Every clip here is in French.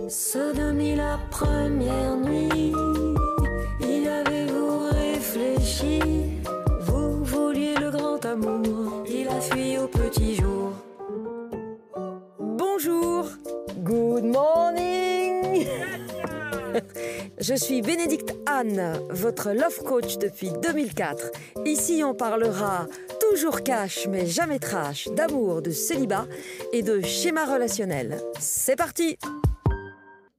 Sodomie la première nuit, y avez-vous réfléchi? Vous vouliez le grand amour, il a fui au petit jour. Bonjour, good morning. Je suis Bénédicte Anne, votre love coach depuis 2004. Ici, on parlera toujours cash mais jamais trash, d'amour, de célibat et de schéma relationnel. C'est parti!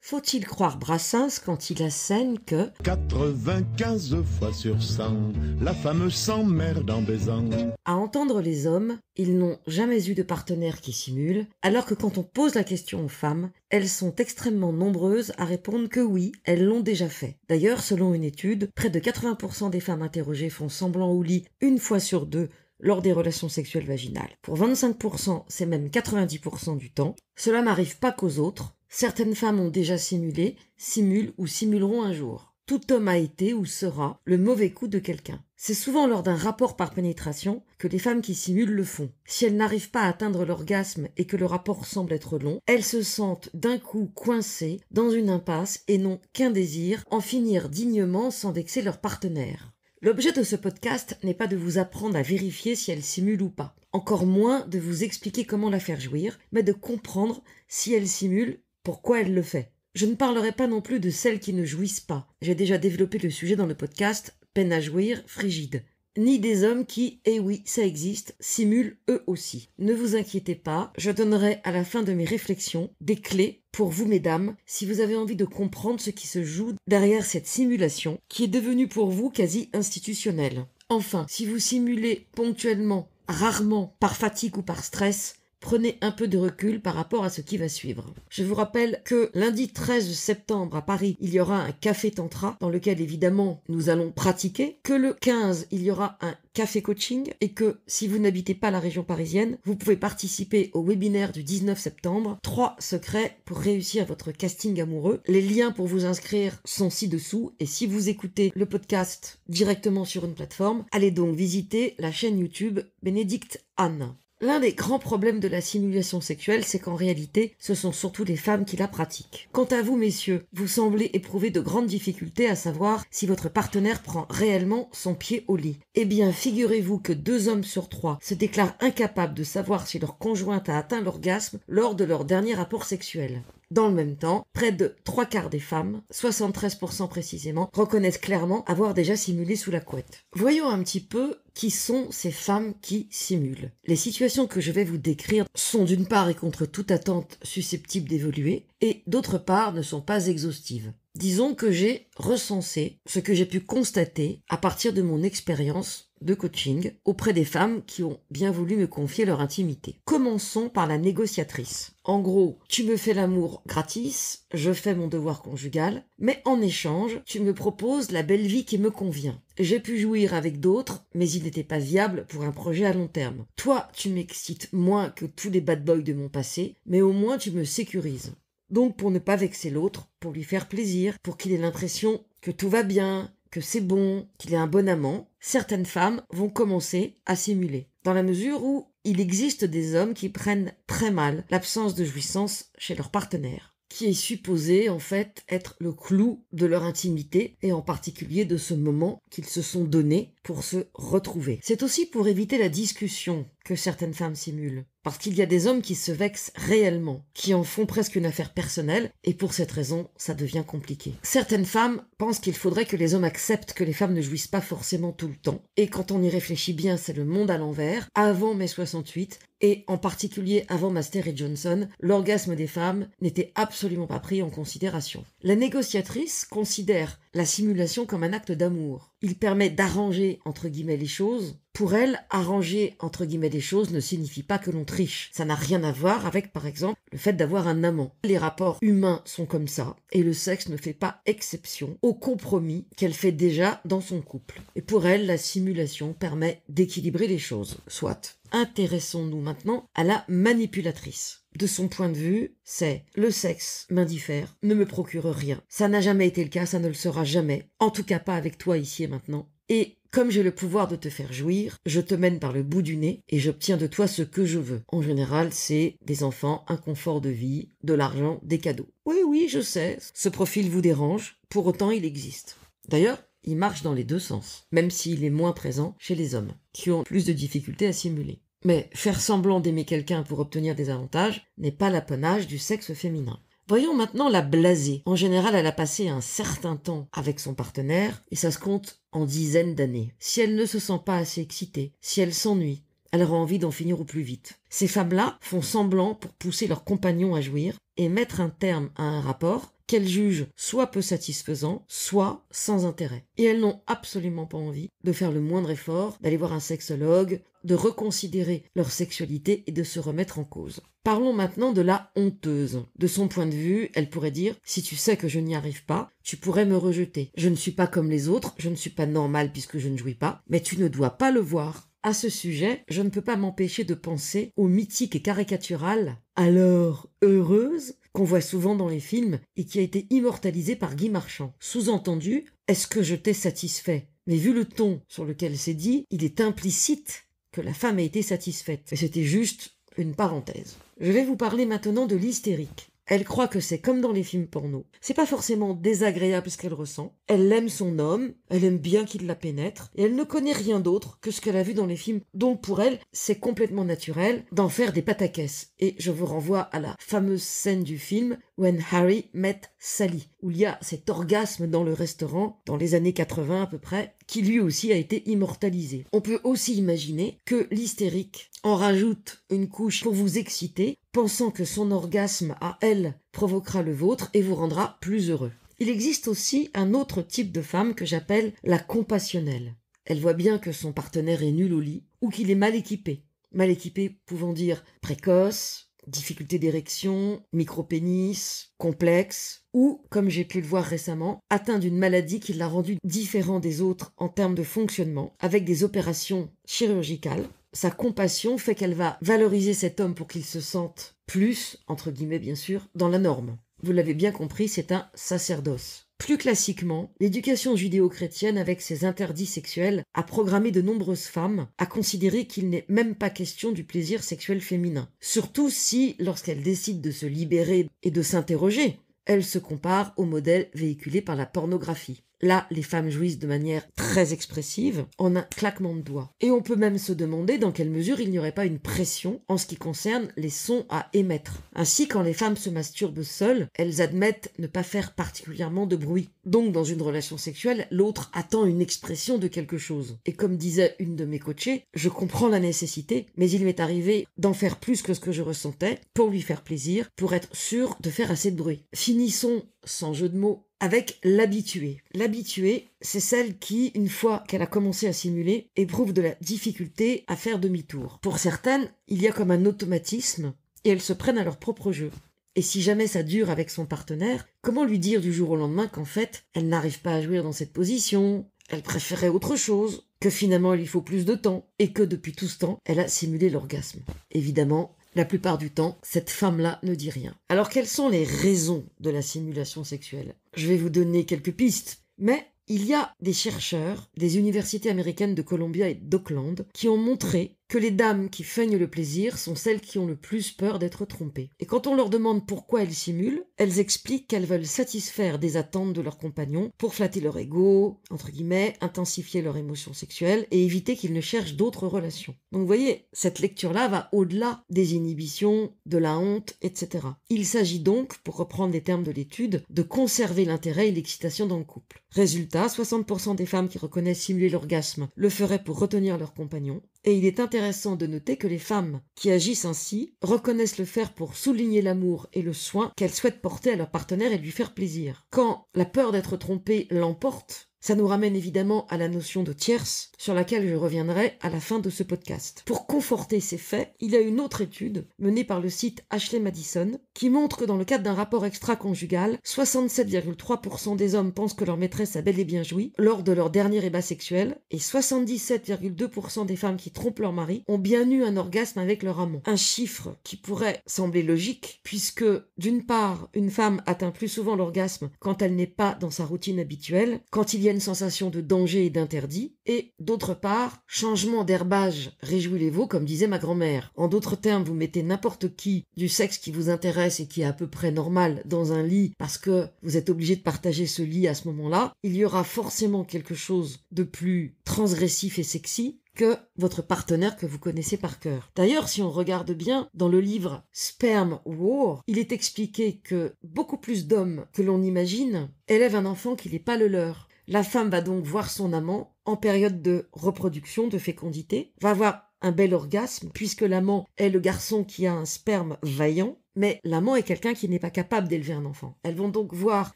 Faut-il croire Brassens quand il assène que 95 fois sur 100, la femme s'emmerde en baisant. à entendre les hommes, ils n'ont jamais eu de partenaire qui simule, alors que quand on pose la question aux femmes, elles sont extrêmement nombreuses à répondre que oui, elles l'ont déjà fait. D'ailleurs, selon une étude, près de 80% des femmes interrogées font semblant au lit une fois sur deux lors des relations sexuelles vaginales. Pour 25%, c'est même 90% du temps. Cela n'arrive pas qu'aux autres. Certaines femmes ont déjà simulé, simulent ou simuleront un jour. Tout homme a été ou sera le mauvais coup de quelqu'un. C'est souvent lors d'un rapport par pénétration que les femmes qui simulent le font. Si elles n'arrivent pas à atteindre l'orgasme et que le rapport semble être long, elles se sentent d'un coup coincées dans une impasse et n'ont qu'un désir, en finir dignement sans vexer leur partenaire. L'objet de ce podcast n'est pas de vous apprendre à vérifier si elle simule ou pas, encore moins de vous expliquer comment la faire jouir, mais de comprendre si elle simule, pourquoi elle le fait. Je ne parlerai pas non plus de celles qui ne jouissent pas. J'ai déjà développé le sujet dans le podcast Peine à jouir, frigide. Ni des hommes qui, eh oui, ça existe, simulent eux aussi. Ne vous inquiétez pas, je donnerai à la fin de mes réflexions des clés pour vous, mesdames, si vous avez envie de comprendre ce qui se joue derrière cette simulation qui est devenue pour vous quasi institutionnelle. Enfin, si vous simulez ponctuellement, rarement, par fatigue ou par stress, prenez un peu de recul par rapport à ce qui va suivre. Je vous rappelle que lundi 13 septembre à Paris, il y aura un café tantra dans lequel évidemment nous allons pratiquer, que le 15 il y aura un café coaching et que si vous n'habitez pas la région parisienne, vous pouvez participer au webinaire du 19 septembre, 3 secrets pour réussir votre casting amoureux. Les liens pour vous inscrire sont ci-dessous et si vous écoutez le podcast directement sur une plateforme, allez donc visiter la chaîne YouTube Bénédicte Anne. L'un des grands problèmes de la simulation sexuelle, c'est qu'en réalité, ce sont surtout les femmes qui la pratiquent. Quant à vous, messieurs, vous semblez éprouver de grandes difficultés à savoir si votre partenaire prend réellement son pied au lit. Eh bien, figurez-vous que 2 hommes sur 3 se déclarent incapables de savoir si leur conjointe a atteint l'orgasme lors de leur dernier rapport sexuel. Dans le même temps, près de 3/4 des femmes, 73% précisément, reconnaissent clairement avoir déjà simulé sous la couette. Voyons un petit peu qui sont ces femmes qui simulent. Les situations que je vais vous décrire sont d'une part et contre toute attente susceptibles d'évoluer, et d'autre part ne sont pas exhaustives. Disons que j'ai recensé ce que j'ai pu constater à partir de mon expérience de coaching auprès des femmes qui ont bien voulu me confier leur intimité. Commençons par la négociatrice. En gros, tu me fais l'amour gratis, je fais mon devoir conjugal, mais en échange, tu me proposes la belle vie qui me convient. J'ai pu jouir avec d'autres, mais il n'était pas viable pour un projet à long terme. Toi, tu m'excites moins que tous les bad boys de mon passé, mais au moins tu me sécurises. Donc pour ne pas vexer l'autre, pour lui faire plaisir, pour qu'il ait l'impression que tout va bien, que c'est bon, qu'il est un bon amant, certaines femmes vont commencer à simuler. Dans la mesure où il existe des hommes qui prennent très mal l'absence de jouissance chez leur partenaire, qui est supposé en fait être le clou de leur intimité et en particulier de ce moment qu'ils se sont donné pour se retrouver. C'est aussi pour éviter la discussion que certaines femmes simulent. Parce qu'il y a des hommes qui se vexent réellement, qui en font presque une affaire personnelle, et pour cette raison, ça devient compliqué. Certaines femmes pensent qu'il faudrait que les hommes acceptent que les femmes ne jouissent pas forcément tout le temps, et quand on y réfléchit bien, c'est le monde à l'envers. Avant mai 68, et en particulier avant Master et Johnson, l'orgasme des femmes n'était absolument pas pris en considération. La négociatrice considère la simulation comme un acte d'amour. Il permet d'arranger, entre guillemets, les choses. Pour elle, arranger, entre guillemets, les choses ne signifie pas que l'on triche. Ça n'a rien à voir avec, par exemple, le fait d'avoir un amant. Les rapports humains sont comme ça, et le sexe ne fait pas exception au compromis qu'elle fait déjà dans son couple. Et pour elle, la simulation permet d'équilibrer les choses. Soit. Intéressons-nous maintenant à la manipulatrice. De son point de vue, c'est le sexe m'indiffère, ne me procure rien. Ça n'a jamais été le cas, ça ne le sera jamais. En tout cas pas avec toi ici et maintenant. Et comme j'ai le pouvoir de te faire jouir, je te mène par le bout du nez et j'obtiens de toi ce que je veux. En général, c'est des enfants, un confort de vie, de l'argent, des cadeaux. Oui, je sais, ce profil vous dérange, pour autant il existe. D'ailleurs, il marche dans les deux sens, même s'il est moins présent chez les hommes, qui ont plus de difficultés à simuler. Mais faire semblant d'aimer quelqu'un pour obtenir des avantages n'est pas l'apanage du sexe féminin. Voyons maintenant la blasée. En général, elle a passé un certain temps avec son partenaire et ça se compte en dizaines d'années. Si elle ne se sent pas assez excitée, si elle s'ennuie, elle aura envie d'en finir au plus vite. Ces femmes-là font semblant pour pousser leur compagnon à jouir et mettre un terme à un rapport qu'elles jugent soit peu satisfaisant, soit sans intérêt. Et elles n'ont absolument pas envie de faire le moindre effort, d'aller voir un sexologue, de reconsidérer leur sexualité et de se remettre en cause. Parlons maintenant de la honteuse. De son point de vue, elle pourrait dire « Si tu sais que je n'y arrive pas, tu pourrais me rejeter. Je ne suis pas comme les autres, je ne suis pas normale puisque je ne jouis pas, mais tu ne dois pas le voir. » À ce sujet, je ne peux pas m'empêcher de penser au mythique et caricatural « Alors, heureuse ?» qu'on voit souvent dans les films et qui a été immortalisé par Guy Marchand. Sous-entendu, est-ce que je t'ai satisfait? Mais vu le ton sur lequel c'est dit, il est implicite que la femme a été satisfaite. Et c'était juste une parenthèse. Je vais vous parler maintenant de l'hystérique. Elle croit que c'est comme dans les films porno. C'est pas forcément désagréable ce qu'elle ressent. Elle aime son homme, elle aime bien qu'il la pénètre, et elle ne connaît rien d'autre que ce qu'elle a vu dans les films. Donc pour elle, c'est complètement naturel d'en faire des pataquès. Et je vous renvoie à la fameuse scène du film When Harry Met Sally, où il y a cet orgasme dans le restaurant, dans les années 80 à peu près, qui lui aussi a été immortalisé. On peut aussi imaginer que l'hystérique en rajoute une couche pour vous exciter, pensant que son orgasme à elle provoquera le vôtre et vous rendra plus heureux. Il existe aussi un autre type de femme que j'appelle la compassionnelle. Elle voit bien que son partenaire est nul au lit ou qu'il est mal équipé. Mal équipé pouvant dire précoce, difficulté d'érection, micropénis, complexe, ou, comme j'ai pu le voir récemment, atteint d'une maladie qui l'a rendu différent des autres en termes de fonctionnement, avec des opérations chirurgicales. Sa compassion fait qu'elle va valoriser cet homme pour qu'il se sente plus, entre guillemets bien sûr, dans la norme. Vous l'avez bien compris, c'est un sacerdoce. Plus classiquement, l'éducation judéo-chrétienne avec ses interdits sexuels a programmé de nombreuses femmes à considérer qu'il n'est même pas question du plaisir sexuel féminin. Surtout si, lorsqu'elles décident de se libérer et de s'interroger, elles se comparent au modèle véhiculé par la pornographie. Là, les femmes jouissent de manière très expressive, en un claquement de doigts. Et on peut même se demander dans quelle mesure il n'y aurait pas une pression en ce qui concerne les sons à émettre. Ainsi, quand les femmes se masturbent seules, elles admettent ne pas faire particulièrement de bruit. Donc, dans une relation sexuelle, l'autre attend une expression de quelque chose. Et comme disait une de mes coachées, je comprends la nécessité, mais il m'est arrivé d'en faire plus que ce que je ressentais, pour lui faire plaisir, pour être sûr de faire assez de bruit. Finissons, sans jeu de mots, avec l'habituée. L'habituée, c'est celle qui, une fois qu'elle a commencé à simuler, éprouve de la difficulté à faire demi-tour. Pour certaines, il y a comme un automatisme, et elles se prennent à leur propre jeu. Et si jamais ça dure avec son partenaire, comment lui dire du jour au lendemain qu'en fait, elle n'arrive pas à jouir dans cette position, elle préférait autre chose, que finalement il lui faut plus de temps, et que depuis tout ce temps, elle a simulé l'orgasme. Évidemment, la plupart du temps, cette femme-là ne dit rien. Alors quelles sont les raisons de la simulation sexuelle? Je vais vous donner quelques pistes, mais il y a des chercheurs des universités américaines de Columbia et d'Auckland qui ont montré que les dames qui feignent le plaisir sont celles qui ont le plus peur d'être trompées. Et quand on leur demande pourquoi elles simulent, elles expliquent qu'elles veulent satisfaire des attentes de leurs compagnons pour flatter leur ego, entre guillemets, intensifier leur émotion sexuelle et éviter qu'ils ne cherchent d'autres relations. Donc vous voyez, cette lecture-là va au-delà des inhibitions, de la honte, etc. Il s'agit donc, pour reprendre les termes de l'étude, de conserver l'intérêt et l'excitation dans le couple. Résultat, 60% des femmes qui reconnaissent simuler l'orgasme le feraient pour retenir leur compagnon. Et il est intéressant de noter que les femmes qui agissent ainsi reconnaissent le faire pour souligner l'amour et le soin qu'elles souhaitent porter à leur partenaire et lui faire plaisir. Quand la peur d'être trompée l'emporte, ça nous ramène évidemment à la notion de tierce, sur laquelle je reviendrai à la fin de ce podcast. Pour conforter ces faits, il y a une autre étude menée par le site Ashley Madison qui montre que dans le cadre d'un rapport extra-conjugal, 67,3% des hommes pensent que leur maîtresse a bel et bien joui lors de leur dernier ébat sexuel et 77,2% des femmes qui trompent leur mari ont bien eu un orgasme avec leur amant. Un chiffre qui pourrait sembler logique puisque, d'une part, une femme atteint plus souvent l'orgasme quand elle n'est pas dans sa routine habituelle, quand il y a une sensation de danger et d'interdit, et d'autre part, changement d'herbage réjouit les veaux, comme disait ma grand-mère. En d'autres termes, vous mettez n'importe qui du sexe qui vous intéresse et qui est à peu près normal dans un lit parce que vous êtes obligé de partager ce lit à ce moment-là, il y aura forcément quelque chose de plus transgressif et sexy que votre partenaire que vous connaissez par cœur. D'ailleurs, si on regarde bien, dans le livre Sperm War, il est expliqué que beaucoup plus d'hommes que l'on imagine élèvent un enfant qui n'est pas le leur. La femme va donc voir son amant en période de reproduction, de fécondité, va avoir un bel orgasme, puisque l'amant est le garçon qui a un sperme vaillant, mais l'amant est quelqu'un qui n'est pas capable d'élever un enfant. Elles vont donc voir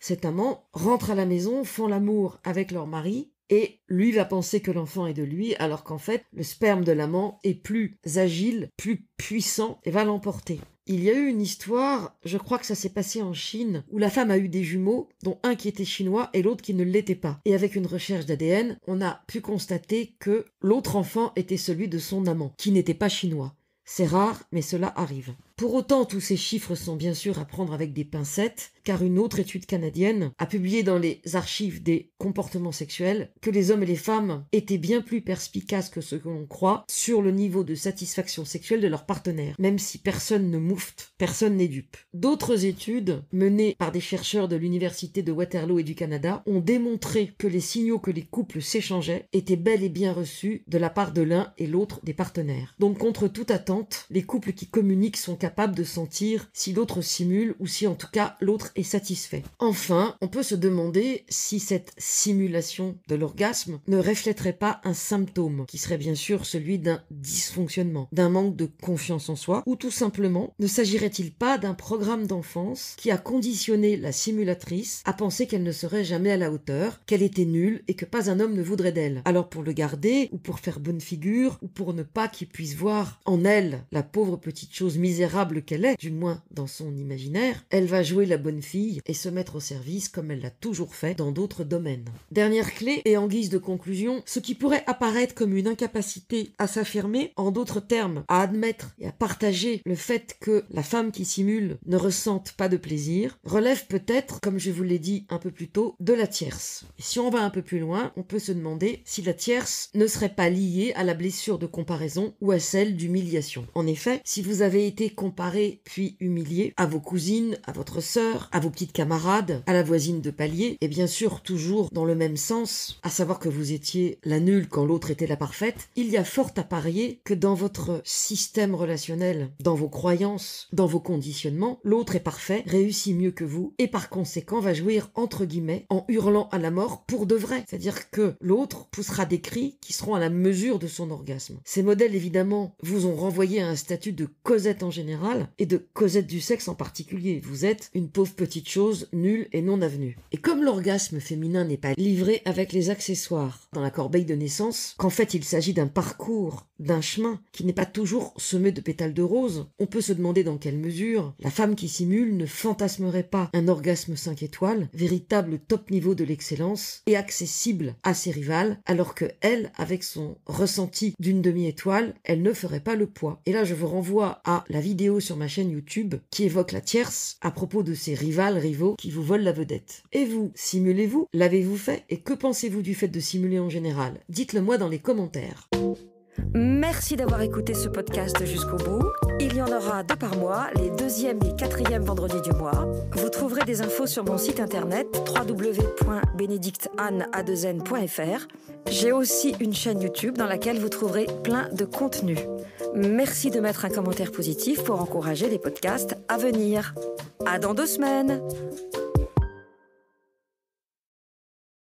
cet amant, rentrent à la maison, font l'amour avec leur mari, et lui va penser que l'enfant est de lui, alors qu'en fait, le sperme de l'amant est plus agile, plus puissant, et va l'emporter. Il y a eu une histoire, je crois que ça s'est passé en Chine, où la femme a eu des jumeaux, dont un qui était chinois et l'autre qui ne l'était pas. Et avec une recherche d'ADN, on a pu constater que l'autre enfant était celui de son amant, qui n'était pas chinois. C'est rare, mais cela arrive. Pour autant, tous ces chiffres sont bien sûr à prendre avec des pincettes, car une autre étude canadienne a publié dans les archives des comportements sexuels que les hommes et les femmes étaient bien plus perspicaces que ce que l'on croit sur le niveau de satisfaction sexuelle de leur partenaire, même si personne ne moufte, personne n'est dupe. D'autres études, menées par des chercheurs de l'université de Waterloo et du Canada, ont démontré que les signaux que les couples s'échangeaient étaient bel et bien reçus de la part de l'un et l'autre des partenaires. Donc contre toute attente, les couples qui communiquent sont capable de sentir si l'autre simule ou si en tout cas l'autre est satisfait. Enfin, on peut se demander si cette simulation de l'orgasme ne reflèterait pas un symptôme qui serait bien sûr celui d'un dysfonctionnement, d'un manque de confiance en soi, ou tout simplement ne s'agirait-il pas d'un programme d'enfance qui a conditionné la simulatrice à penser qu'elle ne serait jamais à la hauteur, qu'elle était nulle et que pas un homme ne voudrait d'elle. Alors pour le garder, ou pour faire bonne figure, ou pour ne pas qu'il puisse voir en elle la pauvre petite chose misérable qu'elle est, du moins dans son imaginaire, elle va jouer la bonne fille et se mettre au service comme elle l'a toujours fait dans d'autres domaines. Dernière clé, et en guise de conclusion, ce qui pourrait apparaître comme une incapacité à s'affirmer, en d'autres termes, à admettre et à partager le fait que la femme qui simule ne ressente pas de plaisir, relève peut-être, comme je vous l'ai dit un peu plus tôt, de la tierce. Et si on va un peu plus loin, on peut se demander si la tierce ne serait pas liée à la blessure de comparaison ou à celle d'humiliation. En effet, si vous avez été comparé puis humilié à vos cousines, à votre sœur, à vos petites camarades, à la voisine de palier, et bien sûr toujours dans le même sens, à savoir que vous étiez la nulle quand l'autre était la parfaite, il y a fort à parier que dans votre système relationnel, dans vos croyances, dans vos conditionnements, l'autre est parfait, réussit mieux que vous, et par conséquent va jouir entre guillemets en hurlant à la mort pour de vrai. C'est-à-dire que l'autre poussera des cris qui seront à la mesure de son orgasme. Ces modèles évidemment vous ont renvoyé à un statut de Cosette en général, et de Cosette du sexe en particulier. Vous êtes une pauvre petite chose nulle et non avenue. Et comme l'orgasme féminin n'est pas livré avec les accessoires dans la corbeille de naissance, qu'en fait il s'agit d'un parcours, d'un chemin qui n'est pas toujours semé de pétales de rose, on peut se demander dans quelle mesure la femme qui simule ne fantasmerait pas un orgasme 5 étoiles, véritable top niveau de l'excellence et accessible à ses rivales, alors que elle, avec son ressenti d'une demi-étoile, elle ne ferait pas le poids. Et là je vous renvoie à la vidéo sur ma chaîne YouTube qui évoque la tierce à propos de ces rivaux qui vous volent la vedette. Et vous, simulez-vous? L'avez-vous fait? Et que pensez-vous du fait de simuler en général? Dites-le moi dans les commentaires. Merci d'avoir écouté ce podcast jusqu'au bout. Il y en aura 2 par mois, les 2e et 4e vendredis du mois. Vous trouverez des infos sur mon site internet www.benedictanne.fr. J'ai aussi une chaîne YouTube dans laquelle vous trouverez plein de contenu. Merci de mettre un commentaire positif pour encourager les podcasts à venir. À dans 2 semaines.